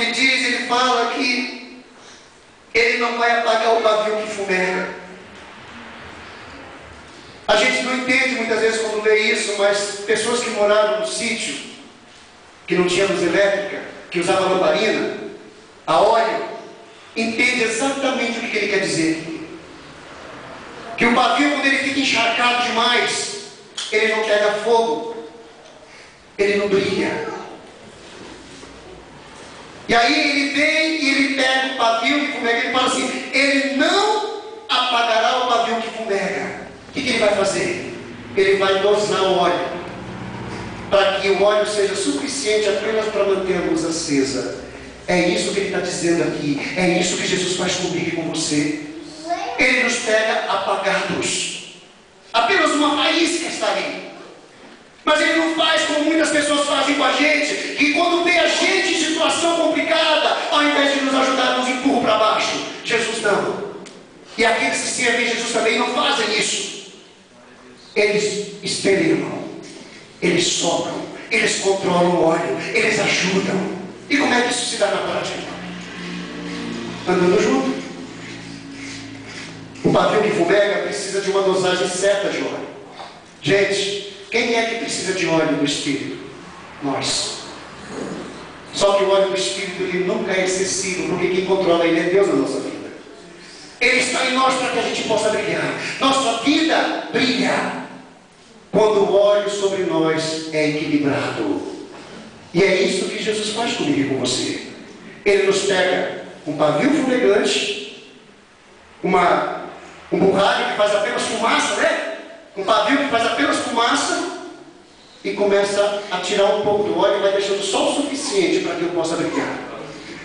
ele diz, ele fala que ele não vai apagar o pavio que fumega. A gente não entende muitas vezes quando lê isso, mas pessoas que moraram no sítio, que não tinha luz elétrica, que usava lamparina, a óleo, entende exatamente o que ele quer dizer. Que o pavio, quando ele fica encharcado demais, ele não pega fogo, ele não brilha. E aí ele vem e ele pega o pavio que fumega, ele fala assim, ele não apagará o pavio que fumega. O que ele vai fazer? Ele vai dosar o óleo, para que o óleo seja suficiente apenas para manter a luz acesa. É isso que ele está dizendo aqui. É isso que Jesus faz comigo e com você. Ele nos pega apagados. Apenas uma faísca está ali. Mas ele não faz como muitas pessoas fazem com a gente, que quando vê a gente em situação complicada, ao invés de nos ajudar, nos empurra para baixo. Jesus não. E aqueles que servem Jesus também não fazem isso. Eles experimentam, eles sopram, eles controlam o óleo, eles ajudam. E como é que isso se dá na prática? Andando junto. O pavio que fumega precisa de uma dosagem certa de óleo. Gente, quem é que precisa de óleo do Espírito? Nós. Só que o óleo do Espírito ele nunca é excessivo, porque quem controla ele é Deus na nossa vida. Ele está em nós para que a gente possa brilhar. Nossa vida brilha quando o óleo sobre nós é equilibrado. E é isso que Jesus faz comigo e com você. Ele nos pega um pavio fumegante, um burralho que faz apenas fumaça, né? Um pavio que faz apenas fumaça, e começa a tirar um pouco do óleo e vai deixando só o suficiente para que eu possa brilhar,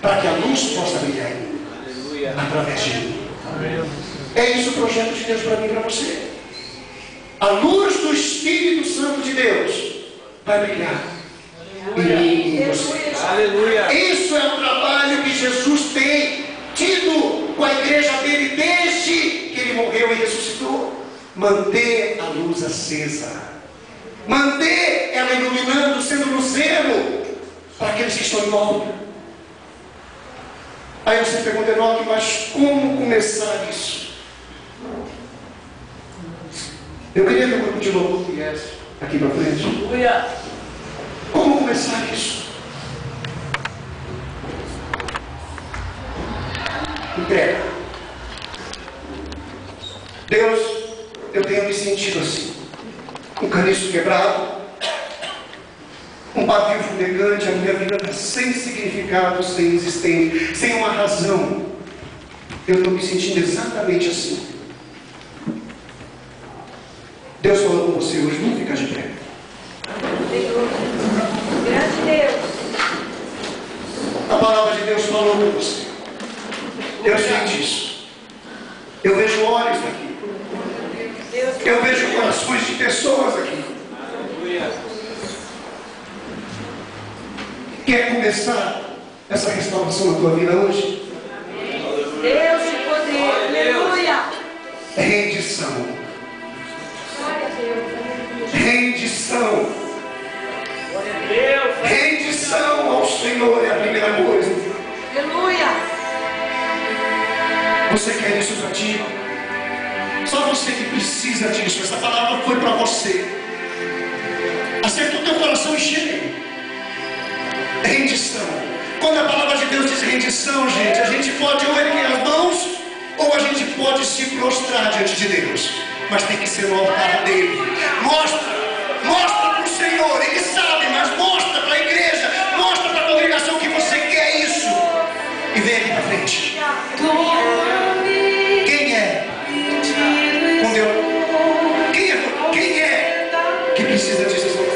para que a luz possa brilhar em mim, através de mim. É isso o projeto de Deus para mim e para você. A luz do Espírito Santo de Deus vai brilhar em mim e em você. Aleluia. Isso é o trabalho que Jesus tem tido com a igreja dele desde que ele morreu e ressuscitou. Manter a luz acesa, manter ela iluminando, sendo luzeiro para aqueles que estão em volta. Aí você pergunta, Enoque, mas como começar isso? Eu queria que o grupo de louvor viesse aqui para frente. Como começar isso? Entrega. Deus, eu tenho me sentido assim. Um caniço quebrado, um pavio fumegante, a minha vida está sem significado, sem existência, sem uma razão. Eu estou me sentindo exatamente assim. Deus falou com você hoje, vamos ficar de pé. Grande Deus. A palavra de Deus falou com você. Eu sei disso. Eu vejo olhos aqui. Eu vejo corações de pessoas aqui. Quer começar essa restauração na tua vida hoje? Deus de poder. Aleluia. Rendição. Glória a Deus. Rendição. Rendição ao Senhor é a primeira coisa. Aleluia. Você quer isso para ti? Só você que precisa disso. Essa palavra foi para você. Acerta o teu coração e cheio. Rendição. Quando a palavra de Deus diz rendição, gente, a gente pode ou erguer as mãos, ou a gente pode se prostrar diante de Deus. Mas tem que ser no altar dele. Mostra para o Senhor. Ele sabe, mas mostra para a igreja, mostra para a congregação que você quer isso. E vem aqui para frente. Quem é? Com Deus. Quem é que precisa disso essa noite?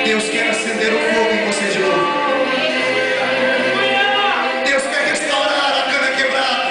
Deus quer acender o fogo em você de novo. Deus quer restaurar a cana quebrada.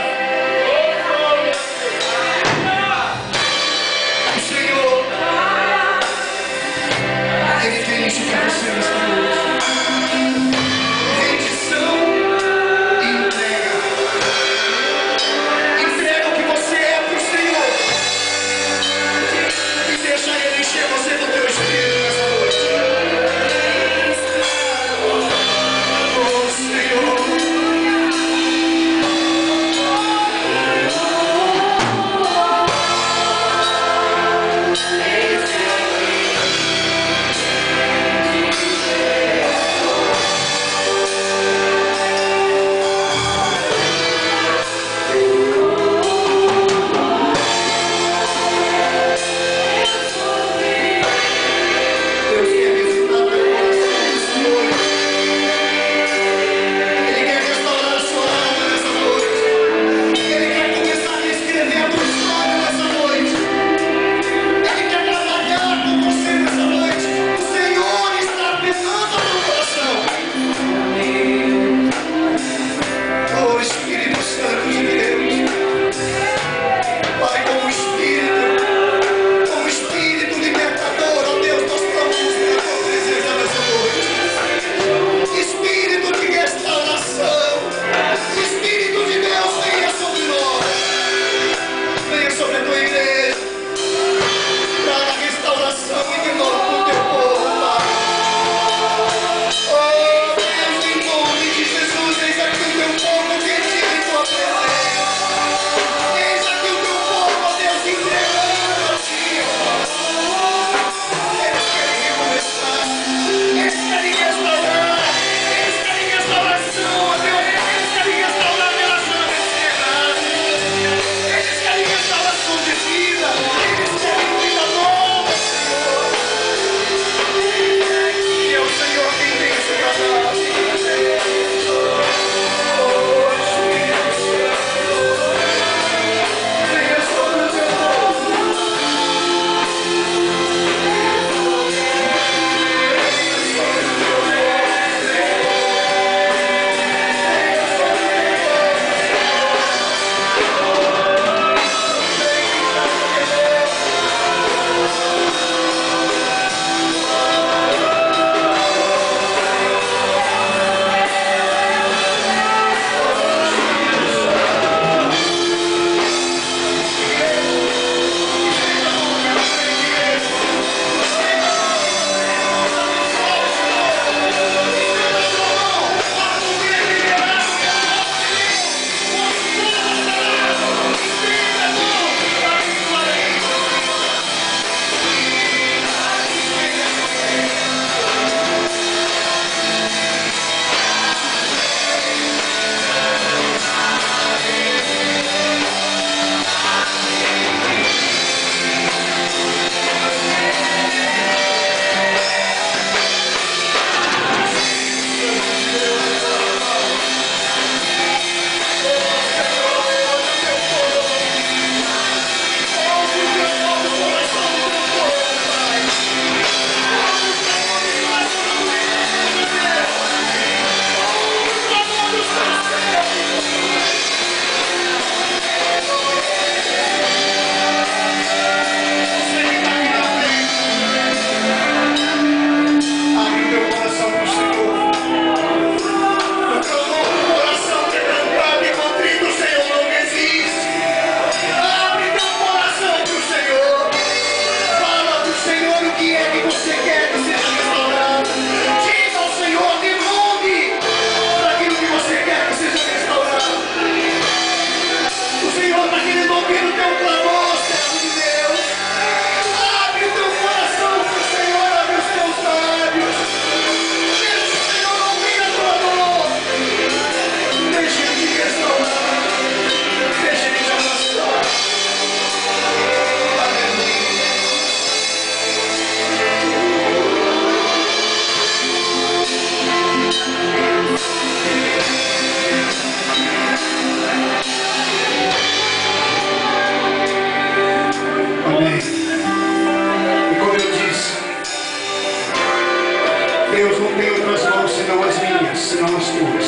pessoas.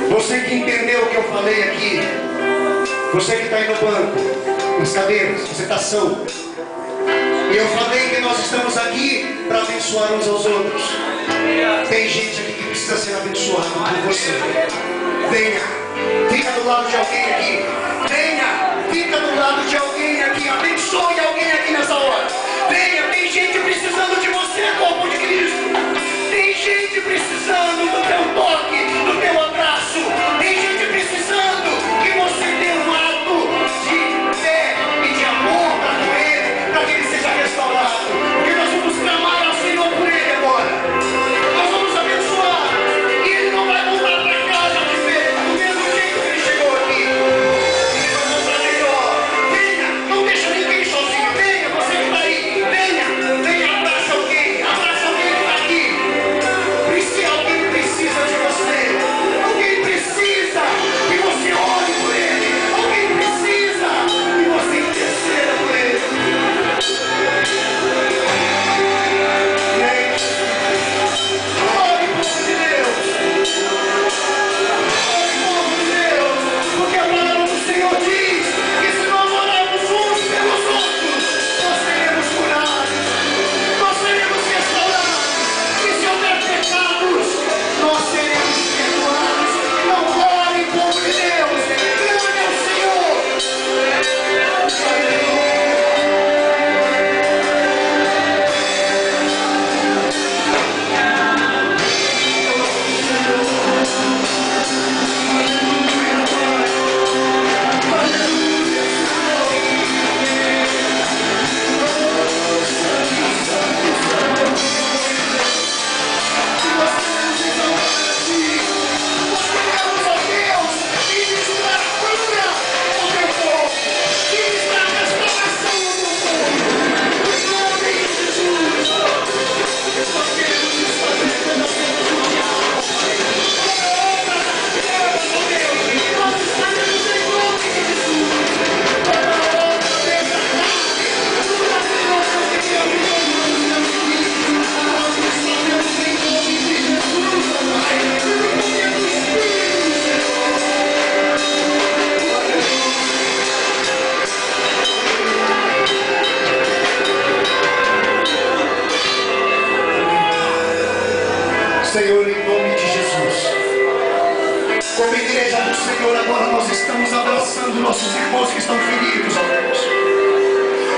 Você que entendeu o que eu falei aqui, você que está aí no banco, nas cadeiras, você está são. E eu falei que nós estamos aqui para abençoar uns aos outros. Tem gente aqui que precisa ser abençoada por você. Venha, fica do lado de alguém aqui. Venha, fica do lado de alguém aqui. Abençoe alguém aqui nessa hora. Venha, tem gente precisando de você, corpo de Cristo. Tem gente precisando do teu toque, do teu abraço. Tem gente precisando que você dê um ato de fé e de amor para ele, para que ele seja restaurado. Porque nós vamos clamar ao Senhor por ele agora. Nós vamos abençoar. E ele não vai voltar para casa de fé do mesmo jeito que ele chegou aqui. Ele vai voltar melhor. Venha, não deixa ninguém sozinho. Venha, você que está aí. Venha, venha, abraça alguém. Abraça alguém que está aqui. Alguém precisa de você. Alguém precisa que você ore por ele. Alguém precisa que você interceda por ele. Ore, povo de Deus. Ore, povo de Deus. Porque a palavra do Senhor diz que se nós orarmos uns pelos outros, nós seremos curados. Nós seremos restaurados. E se houver pecados, nós seremos perdoados. Não ore, povo de Deus. Clame ao Senhor. Senhor, em nome de Jesus, como igreja do Senhor, agora nós estamos abraçando nossos irmãos que estão feridos, ó Deus.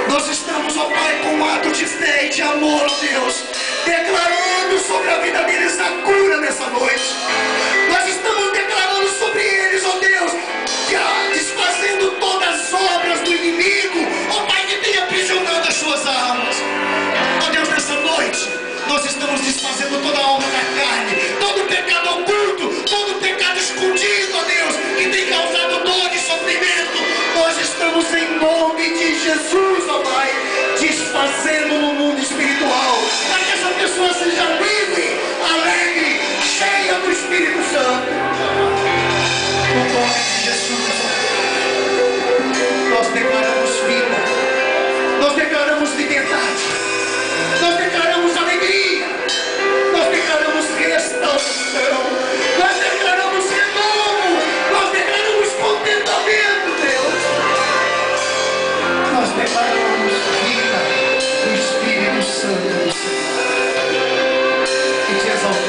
Nós estamos, ó Pai, com um ato de fé e de amor, ó Deus, declarando sobre a vida deles a cura nessa noite. Nós estamos declarando sobre eles, ó Deus, desfazendo todas as obras do inimigo, ó Pai, que tem aprisionado as suas almas. Ó Deus, nessa noite, nós estamos desfazendo toda a obra da carne, todo pecado oculto, todo pecado escondido, ó Deus, que tem causado dor e sofrimento. Nós estamos em nome de Jesus, ó Pai, desfazendo no mundo espiritual, para que essa pessoa seja livre, alegre, cheia do Espírito Santo. No nome de Jesus, nós declaramos vida, nós declaramos liberdade. Nós declaramos alegria, nós declaramos restauração, nós declaramos renovo, nós declaramos contentamento, Deus. Nós declaramos vida do Espírito Santo do Senhor. E te exaltamos.